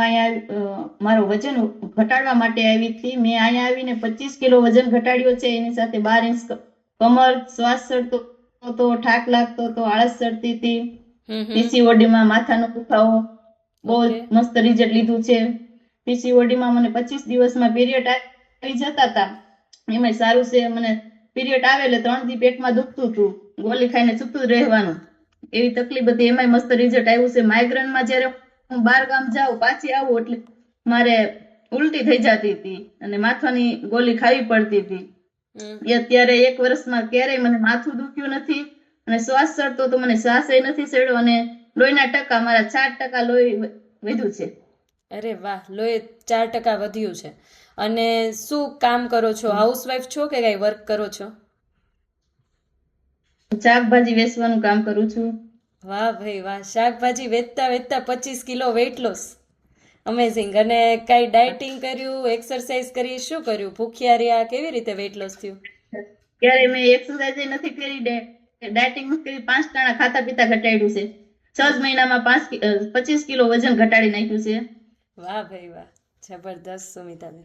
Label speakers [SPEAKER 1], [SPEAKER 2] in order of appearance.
[SPEAKER 1] અહીંયા મારો વજન ઘટાડવા માટે આવી હતી. મેં અહીંયા આવીને 25 કિલો વજન ઘટાડ્યો છે. એની સાથે 12 ઇંચ કમર, શ્વાસ ચડતો હતો, થાક લાગતો હતો, આળસ ચડતી હતી, પીસીઓડી માં માથાનો દુખાવો, બહુ મસ્ત રિઝલ્ટ લીધું છે. પીસીઓડી માં મને 25 દિવસમાં પીરિયડ આવી જતા હતા. એમાં સારું છે. મને પીરિયડ આવે એટલે 3 દી પેટમાં દુખતું હતું, ગોળી ખાઈને સૂતું રહેવાનું, એવી તકલીફ હતી. એમાં મસ્ત રિઝલ્ટ આવ્યું છે. માઇગ્રેન માં જયારે હું 12 ગામ જાઉં પાછી આવું એટલે મારે ઉલટી થઈ જતી હતી અને માથાની ગોળી ખાવી પડતી હતી. અત્યારે 1 વર્ષમાં ક્યારેય મને માથું દુખ્યું નથી અને શ્વાસ ચડતો તો મને શ્વાસ નથી ચડ્યો અને લોહીના ટકા મારા 4% લોહી વધ્યું છે.
[SPEAKER 2] અરે વાહ, લોહી 4% વધ્યું છે. અને શું કામ કરો છો? હાઉસવાઈફ છો કે કઈ વર્ક કરો છો?
[SPEAKER 1] શાકભાજી વેચવાનું કામ કરું છું.
[SPEAKER 2] વાહ ભાઈ વાહ, શાકભાજી વેચતા વેચતા 25 કિલો વેઇટ લોસ, અમેઝિંગ. અને કઈ ડાયટિંગ કર્યું, એક્સરસાઇઝ કરી, શું કર્યું? ભૂખ્યા રહ્યા, કેવી રીતે વેઇટ લોસ થયું?
[SPEAKER 1] ક્યારે મેં એક્સરસાઇઝ નથી કરી, ડાયટિંગ નથી કરી, 5 ટાણા ખાતા પીતા ઘટાડ્યું છે. 6 મહિનામાં 25 કિલો વજન ઘટાડી નાખ્યું છે.
[SPEAKER 2] વાહ ભાઈ વાહ, જબરદસ્ત સુમિતાબેન.